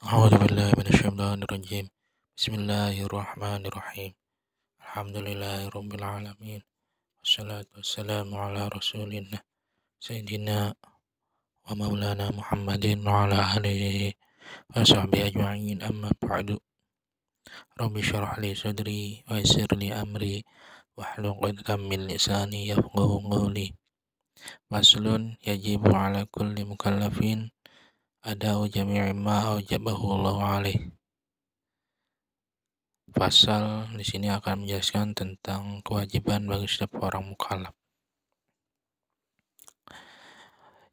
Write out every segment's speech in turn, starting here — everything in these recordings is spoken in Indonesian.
A'udzubillahi minasyaitonirrajim. Bismillahirrahmanirrahim. Alhamdulillahirabbil alamin. Wassalatu wassalamu ala Rasulillah Sayyidina wa maulana Muhammadin wa ala alihi wa sahbihi ajma'in. Amma ba'du. Rabbi syrah li sadri wa yassir li amri wahlul 'uqdatam min lisani yafqahu qawli. Faslun yajibu ala kulli mukallafin ada'u jami'i ma aujabahu Allah alaih. Pasal di sini akan menjelaskan tentang kewajiban bagi setiap orang mukallaf.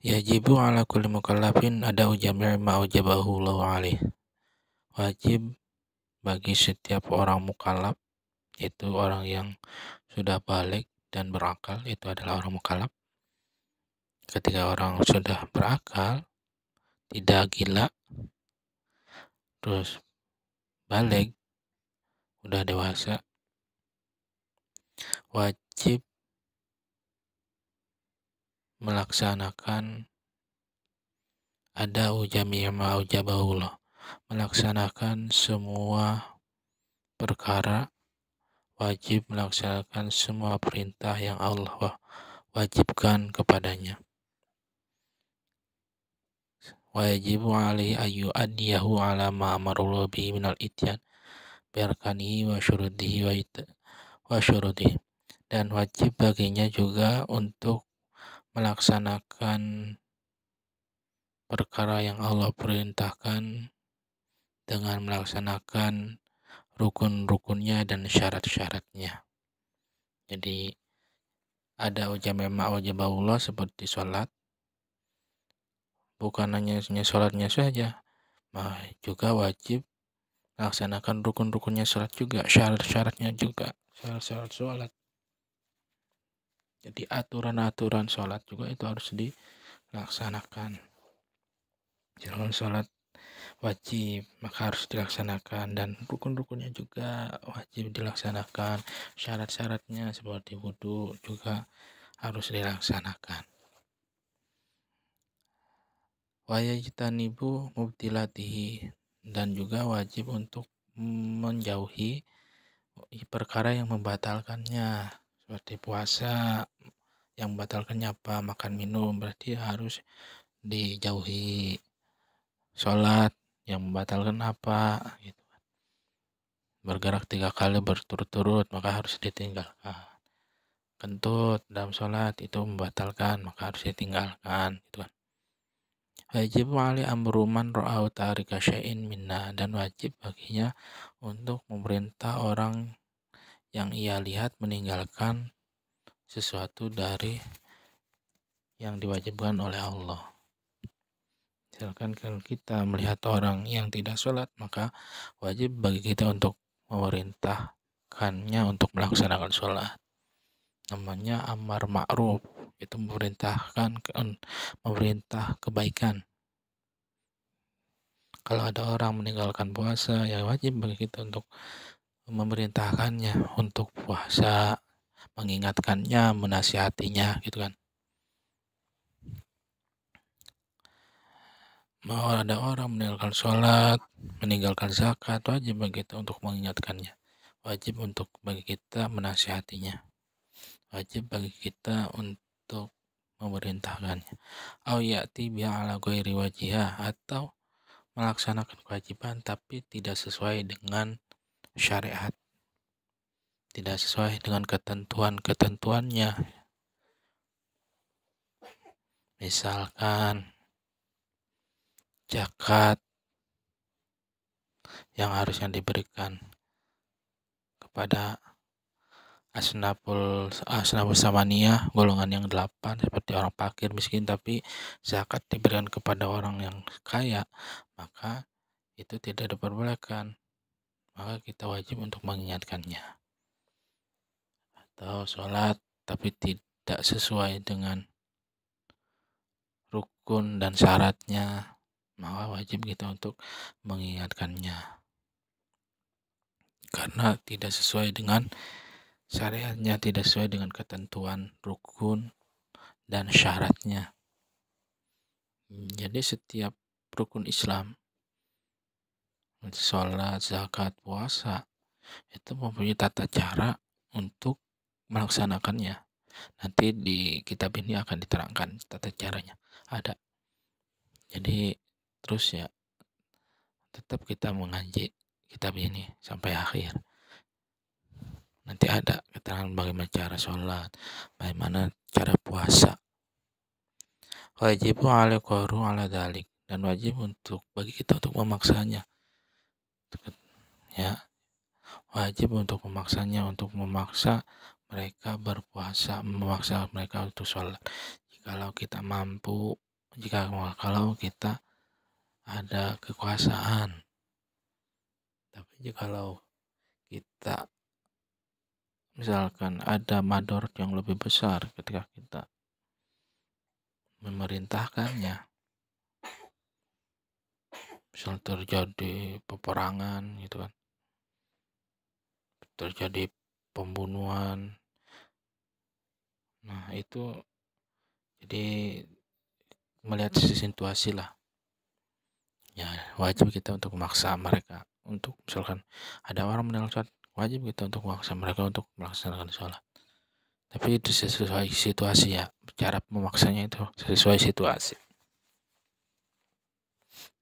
Yajibu ala kulli mukallafin ada'u jami'i ma aujabahu Allah alaih. Wajib bagi setiap orang mukallaf, itu orang yang sudah balik dan berakal, itu adalah orang mukallaf. Ketika orang sudah berakal, tidak gila, terus balik, udah dewasa, wajib melaksanakan ada'u jami'i ma aujabahu Allah, melaksanakan semua perkara, wajib melaksanakan semua perintah yang Allah wajibkan kepadanya. Wajibu alaihi ayu adiyahu ala ma amarullah bihi minal ityan biarkanihi wa syurutihi, dan wajib baginya juga untuk melaksanakan perkara yang Allah perintahkan dengan melaksanakan rukun-rukunnya dan syarat-syaratnya. Jadi ada ujama ma'ujabahullah seperti sholat, bukan hanya sholatnya saja, juga wajib melaksanakan rukun-rukunnya sholat juga, syarat-syaratnya juga, syarat-syarat sholat. Jadi aturan-aturan sholat juga itu harus dilaksanakan. Jalan sholat wajib, maka harus dilaksanakan, dan rukun-rukunnya juga wajib dilaksanakan, syarat-syaratnya seperti wudu juga harus dilaksanakan. Wayajtanibu mubtilatihi, dan juga wajib untuk menjauhi perkara yang membatalkannya, seperti puasa yang membatalkannya apa, makan minum, berarti harus dijauhi. Sholat yang membatalkan apa, gitu. Bergerak 3 kali berturut-turut maka harus ditinggalkan. Kentut dalam sholat itu membatalkan, maka harus ditinggalkan, gitu kan. Wajib wali amruman ra'au tarika syai'in minna, dan wajib baginya untuk memerintah orang yang ia lihat meninggalkan sesuatu dari yang diwajibkan oleh Allah. Misalkan kalau kita melihat orang yang tidak sholat, maka wajib bagi kita untuk memerintahkannya untuk melaksanakan sholat. Namanya amar ma'ruf, itu memerintah kebaikan. Kalau ada orang meninggalkan puasa, ya wajib bagi kita untuk memerintahkannya untuk puasa, mengingatkannya, menasihatinya, gitu kan. Mau ada orang meninggalkan sholat, meninggalkan zakat, wajib bagi kita untuk mengingatkannya, wajib untuk bagi kita menasihatinya, wajib bagi kita untuk memerintahkannya. Au ya'ti bi'ala ghairi wajihah, atau melaksanakan kewajiban tapi tidak sesuai dengan syariat, tidak sesuai dengan ketentuan-ketentuannya. Misalkan zakat yang harusnya diberikan kepada asnaful samaniyah, golongan yang 8, seperti orang fakir miskin, tapi zakat diberikan kepada orang yang kaya, maka itu tidak diperbolehkan, maka kita wajib untuk mengingatkannya. Atau sholat tapi tidak sesuai dengan rukun dan syaratnya, maka wajib kita untuk mengingatkannya, karena tidak sesuai dengan syariatnya, tidak sesuai dengan ketentuan rukun dan syaratnya. Jadi setiap rukun Islam sholat, zakat, puasa, itu mempunyai tata cara untuk melaksanakannya. Nanti di kitab ini akan diterangkan tata caranya. Ada. Jadi terus ya tetap kita mengaji kitab ini sampai akhir. Nanti ada keterangan bagaimana cara sholat, bagaimana cara puasa. Wajib ala qaru ala dalik, dan wajib untuk bagi kita untuk memaksanya. Ya, wajib untuk memaksanya, untuk memaksa mereka berpuasa, memaksa mereka untuk sholat. Jikalau kita mampu, kalau kita ada kekuasaan. Tapi jikalau kita misalkan ada mador yang lebih besar ketika kita memerintahkannya, misal terjadi peperangan gitu kan, terjadi pembunuhan, nah itu jadi melihat situasi lah ya, wajib kita untuk memaksa mereka untuk, misalkan ada orang meninggal, wajib kita untuk memaksa mereka untuk melaksanakan sholat. Tapi itu sesuai situasi ya, cara memaksanya itu sesuai situasi.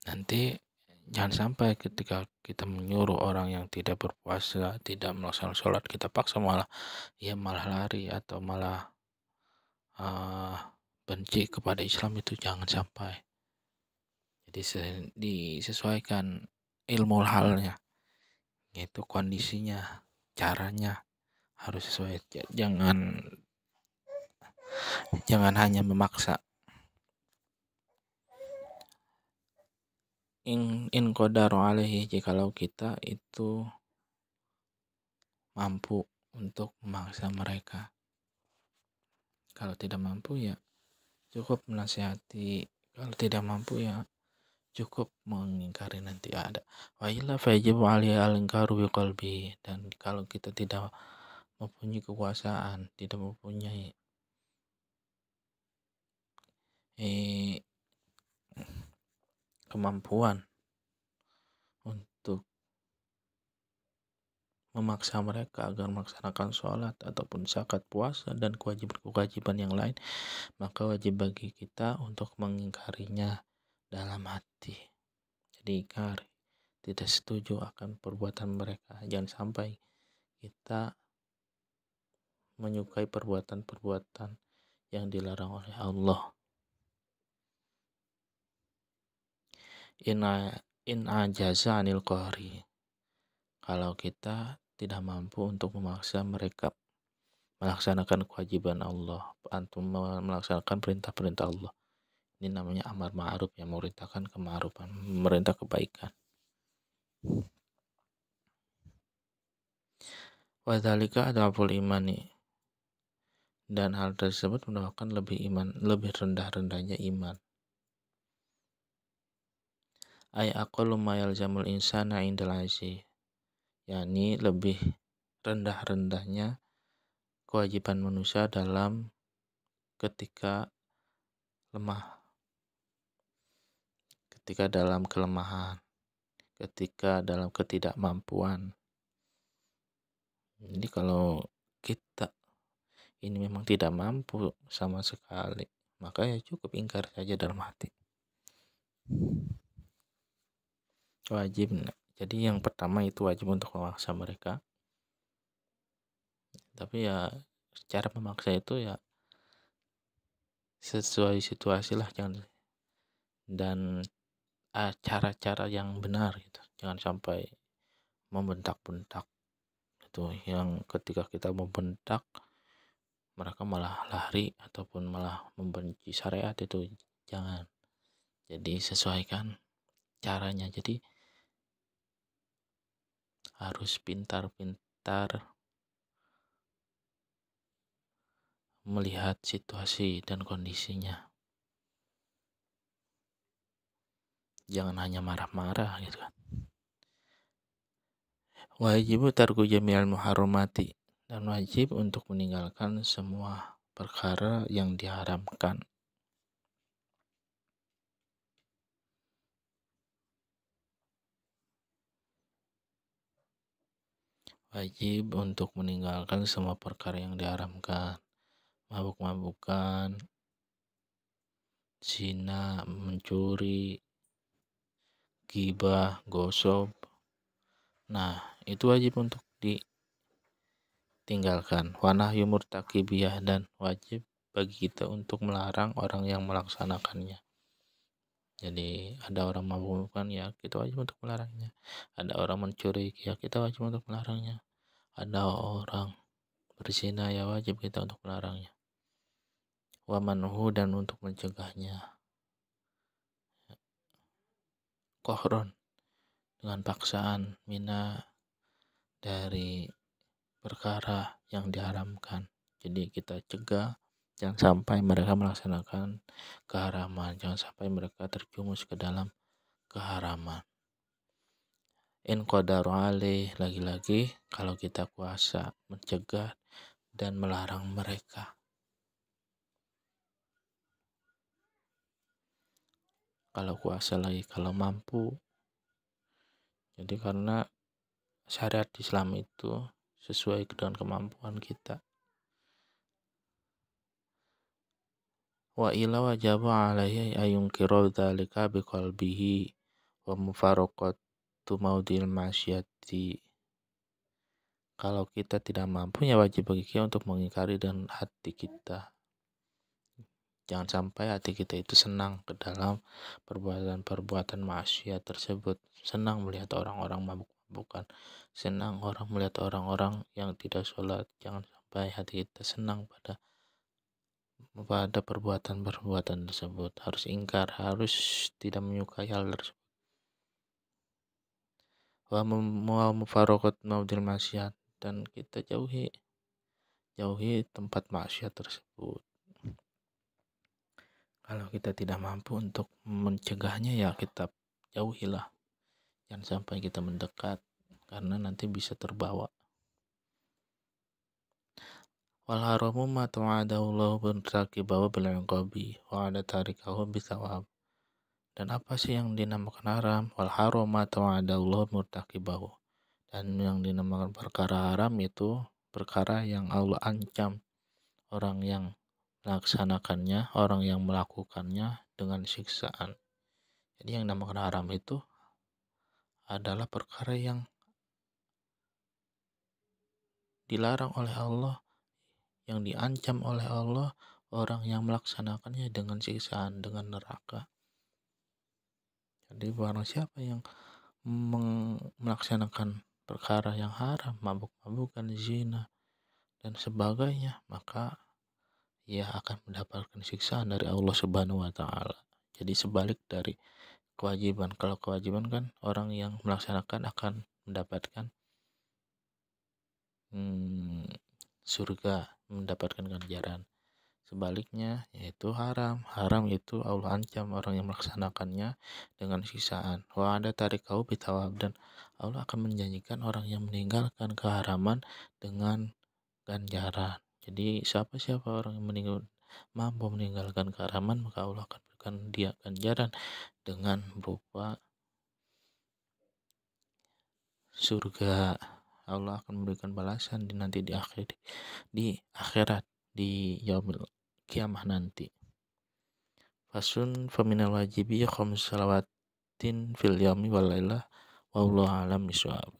Nanti jangan sampai ketika kita menyuruh orang yang tidak berpuasa, tidak melaksanakan sholat, kita paksa malah lari atau malah benci kepada Islam, itu jangan sampai. Jadi disesuaikan ilmu halnya, yaitu kondisinya, caranya harus sesuai. Jangan hanya memaksa. In qadaru alaihi, jikalau kita itu mampu untuk memaksa mereka. Kalau tidak mampu ya cukup menasihati, kalau tidak mampu ya cukup mengingkari. Nanti ada wa illa fajibu alaihi al-inkaru biqalbi, dan kalau kita tidak mempunyai kekuasaan, tidak mempunyai kemampuan untuk memaksa mereka agar melaksanakan sholat ataupun zakat, puasa, dan kewajiban yang lain, maka wajib bagi kita untuk mengingkarinya dalam hati. Jadi ingkar, tidak setuju akan perbuatan mereka. Jangan sampai kita menyukai perbuatan-perbuatan yang dilarang oleh Allah. In ajaza anil qahri, kalau kita tidak mampu untuk memaksa mereka melaksanakan kewajiban Allah, atau melaksanakan perintah-perintah Allah. Ini namanya amar ma'ruf, yang memerintahkan kema'rufan, memerintah kebaikan. Wadzalika adaful imani, dan hal tersebut merupakan lebih rendah-rendahnya iman. Ay aqallu ma yalzamul insana indal aziz, yakni lebih rendah-rendahnya kewajiban manusia dalam ketika lemah, ketika dalam kelemahan, ketika dalam ketidakmampuan. Jadi kalau kita ini memang tidak mampu sama sekali, maka ya cukup ingkar saja dalam hati. Wajib. Jadi yang pertama itu wajib untuk memaksa mereka. Tapi ya cara memaksa itu ya sesuai situasi lah, jangan, dan cara-cara yang benar gitu. Jangan sampai membentak-bentak itu, yang ketika kita membentak mereka malah lari ataupun malah membenci syariat, itu jangan. Jadi sesuaikan caranya. Jadi harus pintar-pintar melihat situasi dan kondisinya. Jangan hanya marah-marah gitu kan. Wajib tarku jami'al muharramati, dan wajib untuk meninggalkan semua perkara yang diharamkan. Wajib untuk meninggalkan semua perkara yang diharamkan, mabuk-mabukan, zina, mencuri, ghibah, gosip. Nah, itu wajib untuk ditinggalkan. Wa nahyu murtakibiyah, dan wajib bagi kita untuk melarang orang yang melaksanakannya. Jadi ada orang mabuk-mabukan, ya kita wajib untuk melarangnya. Ada orang mencuri, ya kita wajib untuk melarangnya. Ada orang berzina, ya wajib kita untuk melarangnya. Wa manhu, dan untuk mencegahnya. Kohron, dengan paksaan, mina, dari perkara yang diharamkan. Jadi kita cegah jangan sampai mereka melaksanakan keharaman, jangan sampai mereka terjumus ke dalam keharaman. In qadaru alaih, lagi-lagi kalau kita kuasa mencegah dan melarang mereka. Kalau kuasa lagi, kalau mampu. Jadi karena syariat Islam itu sesuai dengan kemampuan kita. Wa ila wajaba alaihi ayungkiro dzalika biqalbihi wa mufaraqatu maudil masyati. Kalau kita tidak mampu, ya wajib bagi kita untuk mengingkari dengan hati kita. Jangan sampai hati kita itu senang ke dalam perbuatan-perbuatan maksiat tersebut, senang melihat orang-orang mabuk-mabukan, senang orang melihat orang-orang yang tidak sholat. Jangan sampai hati kita senang pada perbuatan-perbuatan tersebut. Harus ingkar, harus tidak menyukai hal tersebut. Wa mufaraqat maudil maksiat, dan kita jauhi tempat maksiat tersebut. Kalau kita tidak mampu untuk mencegahnya, ya kita jauhilah. Jangan sampai kita mendekat, karena nanti bisa terbawa. Wal haramu ma ta'adahu Allah bintaqibahu bil iqabi wa ada tarikahu bisawab. Dan apa sih yang dinamakan haram? Wal haram ma ta'adahu Allah murtaqibahu. Dan yang dinamakan perkara haram itu perkara yang Allah ancam orang yang melaksanakannya, orang yang melakukannya dengan siksaan. Jadi yang dinamakan haram itu adalah perkara yang dilarang oleh Allah, yang diancam oleh Allah, orang yang melaksanakannya dengan siksaan, dengan neraka. Jadi barang siapa yang melaksanakan perkara yang haram, mabuk-mabukan, zina, dan sebagainya, maka ia akan mendapatkan siksaan dari Allah Subhanahu wa Ta'ala. Jadi sebalik dari kewajiban. Kalau kewajiban kan orang yang melaksanakan akan mendapatkan surga, mendapatkan ganjaran. Sebaliknya yaitu haram. Haram itu Allah ancam orang yang melaksanakannya dengan siksaan. Wa ada tarikahu bitawab, dan Allah akan menjanjikan orang yang meninggalkan keharaman dengan ganjaran. Jadi siapa orang yang mampu meninggalkan keharaman, maka Allah akan berikan dia ganjaran dengan berupa surga. Allah akan memberikan balasan nanti di akhirat, di yaumil kiamah nanti. Fasun faminal wajibi khamsu salawatin fil yaumi wal lailah wallahu alam bishawab.